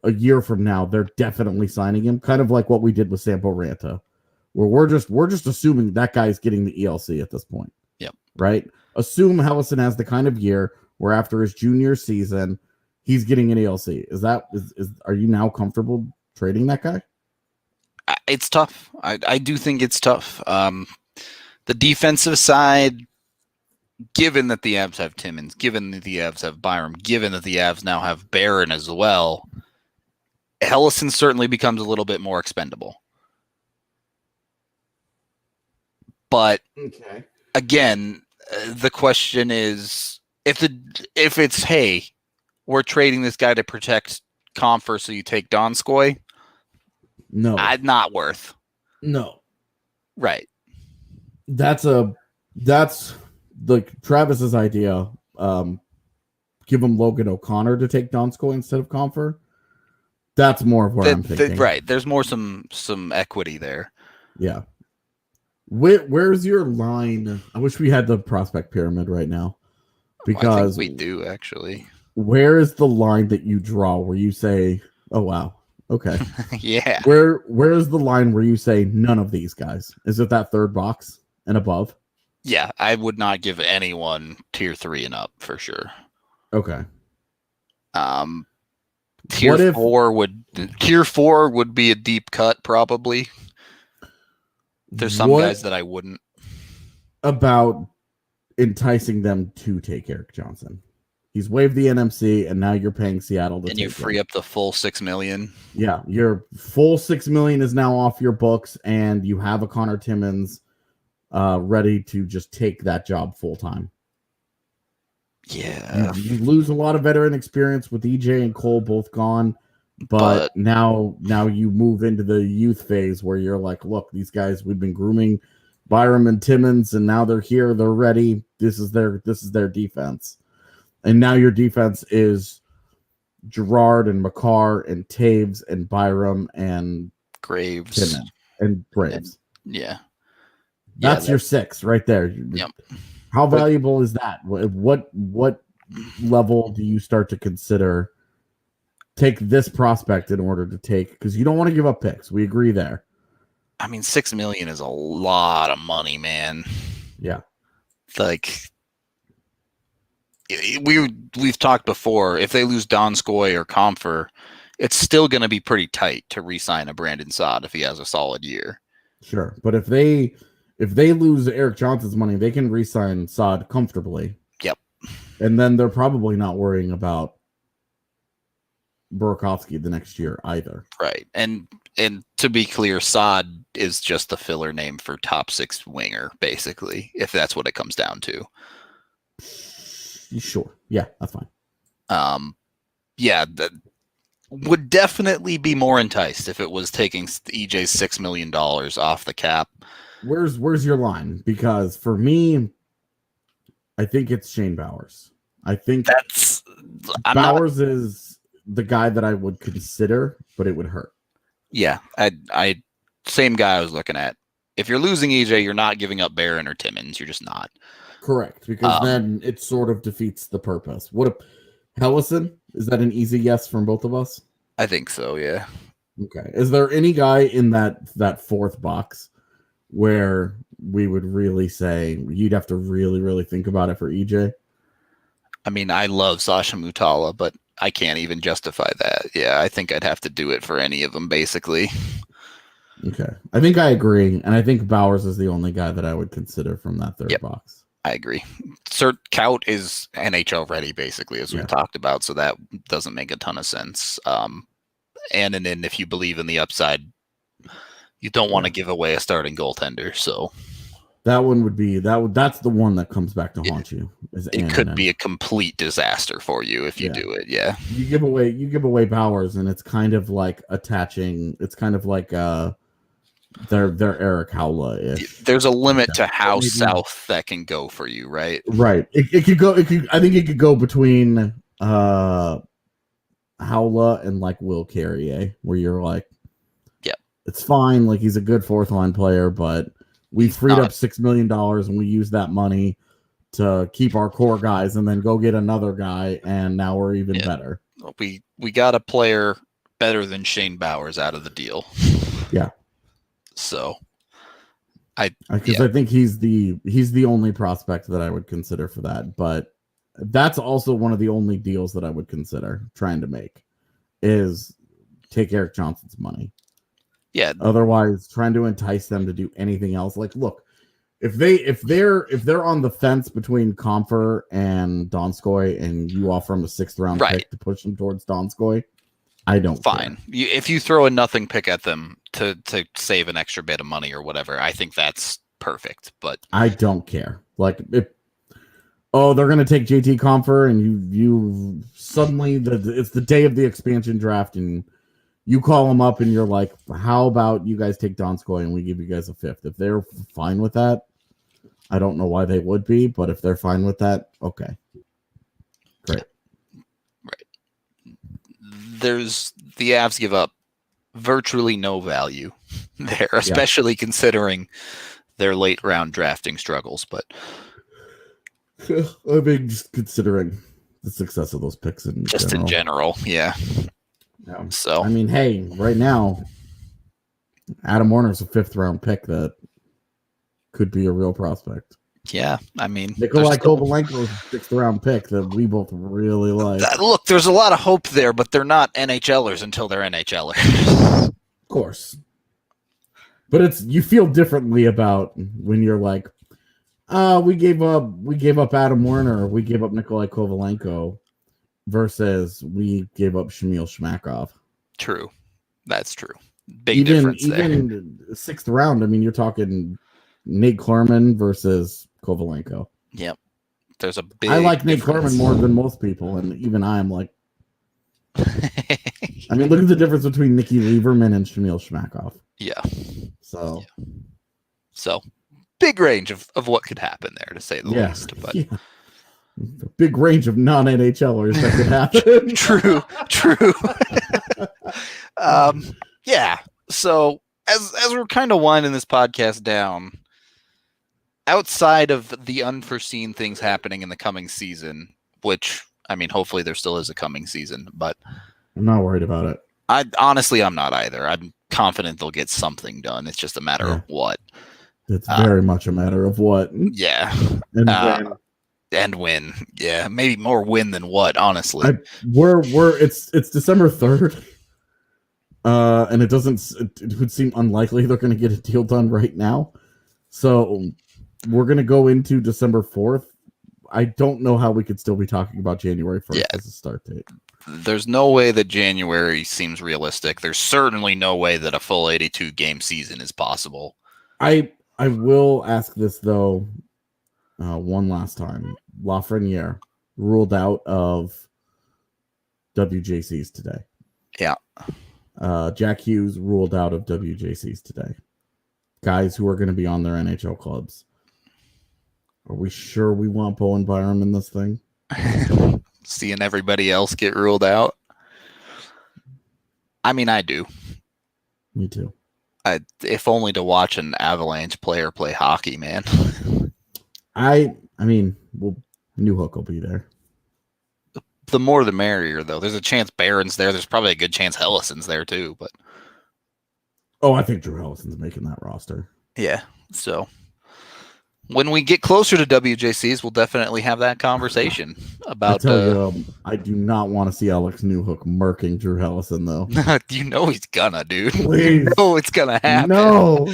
Speaker 1: a year from now, they're definitely signing him, kind of like what we did with Sampo Ranta, where we're just assuming that guy's getting the ELC at this point.
Speaker 2: Yep.
Speaker 1: Right? Assume Helleson has the kind of year where after his junior season, he's getting an ELC. Are you now comfortable trading that guy?
Speaker 2: It's tough. I do think it's tough. The defensive side, given that the Avs have Timmins, given that the Avs have Byram, given that the Avs now have Barron as well, Helleson certainly becomes a little bit more expendable. But again, the question is, if it's, hey, we're trading this guy to protect Comfer, so you take Donskoy.
Speaker 1: No,
Speaker 2: not worth.
Speaker 1: No,
Speaker 2: right.
Speaker 1: That's like Travis's idea. Give him Logan O'Connor to take Donskoy instead of Comfer. That's more of what I'm thinking.
Speaker 2: Right. There's more some equity there.
Speaker 1: Yeah. Where's your line? I wish we had the prospect pyramid right now, because
Speaker 2: I think we do actually.
Speaker 1: Where is the line that you draw where you say, "Oh wow, okay"?
Speaker 2: Yeah.
Speaker 1: Where's the line where you say none of these guys? Is it that third box and above?
Speaker 2: Yeah, I would not give anyone tier 3 and up for sure.
Speaker 1: Okay.
Speaker 2: Tier 4 would be a deep cut probably. There's some guys that I wouldn't.
Speaker 1: About enticing them to take Erik Johnson. He's waived the NMC, and now you're paying Seattle to take him.
Speaker 2: And you free up the full $6 million.
Speaker 1: Yeah, your full $6 million is now off your books, and you have a Connor Timmins ready to just take that job full time.
Speaker 2: Yeah,
Speaker 1: you lose a lot of veteran experience with EJ and Cole both gone, but now you move into the youth phase where you're like, look, these guys, we've been grooming Byram and Timmins, and now they're here, they're ready. This is their defense, and now your defense is Girard and Makar and Taves and Byram and
Speaker 2: Graves
Speaker 1: Timmins and Graves.
Speaker 2: That's
Speaker 1: your 6 right there.
Speaker 2: Yep.
Speaker 1: How valuable is that? What level do you start to consider take this prospect in order to take? Because you don't want to give up picks. We agree there.
Speaker 2: I mean, $6 million is a lot of money, man.
Speaker 1: Yeah.
Speaker 2: Like we've talked before. If they lose Donskoy or Comfer, it's still going to be pretty tight to re-sign a Brandon Saad if he has a solid year.
Speaker 1: Sure, but if they lose Erik Johnson's money, they can re-sign Saad comfortably.
Speaker 2: Yep.
Speaker 1: And then they're probably not worrying about Burakovsky the next year either.
Speaker 2: Right. And to be clear, Saad is just the filler name for top 6 winger, basically, if that's what it comes down to.
Speaker 1: Sure. Yeah, that's fine.
Speaker 2: Yeah, that would definitely be more enticed if it was taking EJ's $6 million off the cap.
Speaker 1: Where's your line? Because for me, I think it's Shane Bowers. I think Bowers is the guy that I would consider, but it would hurt.
Speaker 2: Yeah, I same guy I was looking at. If you're losing EJ, you're not giving up Barron or Timmins. You're just not.
Speaker 1: Correct, because then it sort of defeats the purpose. What if Helleson? Is that an easy yes from both of us?
Speaker 2: I think so, yeah.
Speaker 1: Okay. Is there any guy in that fourth box where we would really say you'd have to really, really think about it for EJ?
Speaker 2: I mean, I love Sasha Mutala, but I can't even justify that. Yeah, I think I'd have to do it for any of them, basically.
Speaker 1: Okay. I think I agree. And I think Bowers is the only guy that I would consider from that third box.
Speaker 2: I agree. Kaut is NHL ready, basically, as we've talked about. So that doesn't make a ton of sense. And then if you believe in the upside, you don't want to give away a starting goaltender. So
Speaker 1: that one would be that's the one that comes back to haunt you.
Speaker 2: It could be a complete disaster for you if you do it. Yeah.
Speaker 1: You give away Bowers, and it's kind of like attaching. It's kind of like their Eric Haefele-ish.
Speaker 2: There's a limit to how south that can go for you, right?
Speaker 1: Right. It could go. I think it could go between Haefele and like Will Carrier, where you're like, it's fine. Like he's a good fourth line player, but we freed up $6 million and we used that money to keep our core guys and then go get another guy, and now we're even better.
Speaker 2: We got a player better than Shane Bowers out of the deal.
Speaker 1: Yeah.
Speaker 2: So
Speaker 1: I think he's the only prospect that I would consider for that, but that's also one of the only deals that I would consider trying to make is take Eric Johnson's money.
Speaker 2: Yeah.
Speaker 1: Otherwise, trying to entice them to do anything else. Like, look, if they're on the fence between Comfer and Donskoy, and you offer them a 6th round pick to push them towards Donskoy, I don't.
Speaker 2: Fine. If you throw a nothing pick at them to save an extra bit of money or whatever, I think that's perfect. But
Speaker 1: I don't care. Like, they're gonna take JT Comfer, and you suddenly it's the day of the expansion draft, and you call them up and you're like, how about you guys take Donskoy and we give you guys a 5th? If they're fine with that, I don't know why they would be, but if they're fine with that, okay. Great.
Speaker 2: Right. The Avs give up virtually no value there, especially considering their late round drafting struggles. But
Speaker 1: I mean, just considering the success of those picks in
Speaker 2: general, yeah. So
Speaker 1: I mean, hey, right now, Adam Warner's a 5th round pick that could be a real prospect.
Speaker 2: Yeah, I mean,
Speaker 1: Nikolai Kovalenko is a 6th round pick that we both really like.
Speaker 2: Look, there's a lot of hope there, but they're not NHLers until they're NHLers.
Speaker 1: Of course, but you feel differently about when you're like, we gave up Adam Warner, we gave up Nikolai Kovalenko. Versus we gave up Shamil Shmakov.
Speaker 2: True. That's true. Big difference there.
Speaker 1: Even 6th round, I mean, you're talking Nate Klarman versus Kovalenko.
Speaker 2: Yep. There's a big
Speaker 1: I like Nate
Speaker 2: difference.
Speaker 1: Klarman more than most people, and even I'm like, I mean, look at the difference between Nikki Lieberman and Shamil Shmakov.
Speaker 2: Yeah.
Speaker 1: So
Speaker 2: big range of what could happen there, to say the least. But
Speaker 1: a big range of non-NHLers that could happen.
Speaker 2: True. Yeah. So as we're kind of winding this podcast down, outside of the unforeseen things happening in the coming season, which, I mean, hopefully there still is a coming season, but
Speaker 1: I'm not worried about it.
Speaker 2: I'm not either. I'm confident they'll get something done. It's just a matter of what.
Speaker 1: It's very much a matter of what.
Speaker 2: Yeah.
Speaker 1: And
Speaker 2: win. Yeah, maybe more win than what, honestly.
Speaker 1: It's December 3rd. And it would seem unlikely they're going to get a deal done right now. So we're going to go into December 4th. I don't know how we could still be talking about January 1st as a start date.
Speaker 2: There's no way that January seems realistic. There's certainly no way that a full 82 game season is possible.
Speaker 1: I will ask this though, one last time. Lafreniere ruled out of WJCs today.
Speaker 2: Yeah.
Speaker 1: Jack Hughes ruled out of WJCs today. Guys who are going to be on their NHL clubs. Are we sure we want Bowen Byram in this thing?
Speaker 2: Seeing everybody else get ruled out. I mean, I do.
Speaker 1: Me too.
Speaker 2: If only to watch an Avalanche player play hockey, man.
Speaker 1: I mean, Newhook will be there.
Speaker 2: The more the merrier, though. There's a chance Barron's there. There's probably a good chance Hellison's there, too. But
Speaker 1: I think Drew Hellison's making that roster.
Speaker 2: Yeah, so When we get closer to WJCs, we'll definitely have that conversation about.
Speaker 1: I tell you, I do not want to see Alex Newhook murking Drew Hellison, though.
Speaker 2: You know he's gonna, dude.
Speaker 1: Please.
Speaker 2: You know it's gonna happen.
Speaker 1: No,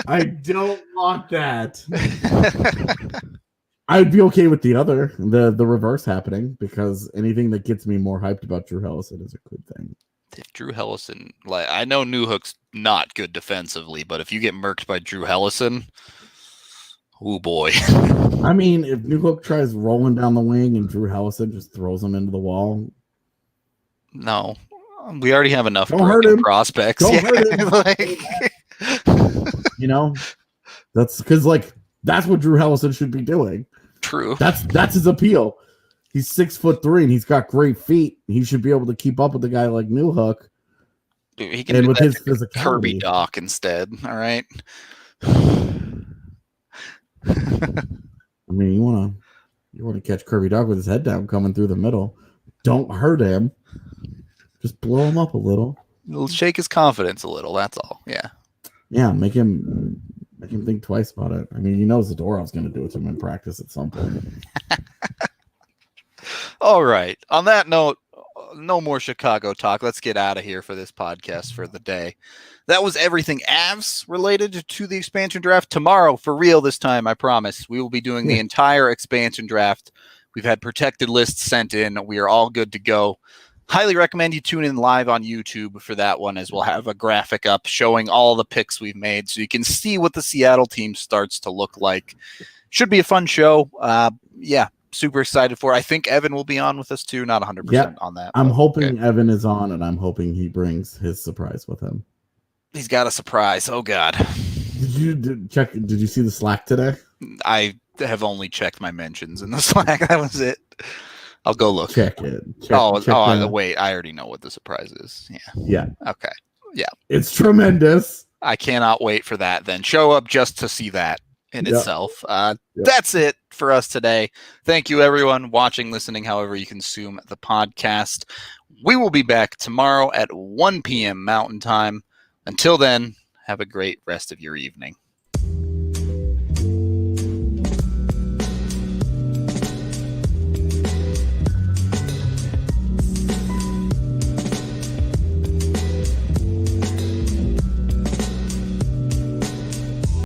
Speaker 1: I don't want that. I'd be okay with the reverse happening, because anything that gets me more hyped about Drew Hellison is a good thing.
Speaker 2: If Drew Hellison, like, I know Newhook's not good defensively, but if you get murked by Drew Hellison, oh boy.
Speaker 1: I mean, if Newhook tries rolling down the wing and Drew Hellison just throws him into the wall,
Speaker 2: no, we already have enough prospects.
Speaker 1: Don't hurt him. You know, that's because that's what Drew Hellison should be doing.
Speaker 2: True.
Speaker 1: That's his appeal. He's 6'3" and he's got great feet. He should be able to keep up with a guy like Newhook.
Speaker 2: Dude, he can
Speaker 1: and
Speaker 2: do
Speaker 1: with his physicality.
Speaker 2: Kirby Doc instead. All right.
Speaker 1: I mean, you want to catch Kirby Doc with his head down coming through the middle. Don't hurt him. Just blow him up a little.
Speaker 2: It'll shake his confidence a little. That's all. Yeah.
Speaker 1: Yeah. Make him think twice about it. I mean, he knows Zadorov's going to do it to him in practice at some point.
Speaker 2: All right. On that note, no more Chicago talk. Let's get out of here for this podcast for the day. That was everything Avs related to the expansion draft. Tomorrow, for real this time, I promise, we will be doing the entire expansion draft. We've had protected lists sent in. We are all good to go. Highly recommend you tune in live on YouTube for that one, as we'll have a graphic up showing all the picks we've made so you can see what the Seattle team starts to look like. Should be a fun show. Yeah. Super excited for it. I think Evan will be on with us too. Not 100% on that.
Speaker 1: I'm hoping Evan is on, and I'm hoping he brings his surprise with him.
Speaker 2: He's got a surprise. Oh God!
Speaker 1: Did you see the Slack today?
Speaker 2: I have only checked my mentions in the Slack. That was it. I'll go look.
Speaker 1: Check it.
Speaker 2: Wait. I already know what the surprise is.
Speaker 1: Yeah.
Speaker 2: Okay. Yeah.
Speaker 1: It's tremendous.
Speaker 2: I cannot wait for that. Then show up just to see that in itself. That's it for us today. Thank you, everyone, watching, listening, however you consume the podcast. We will be back tomorrow at 1 p.m. Mountain Time. Until then, have a great rest of your evening.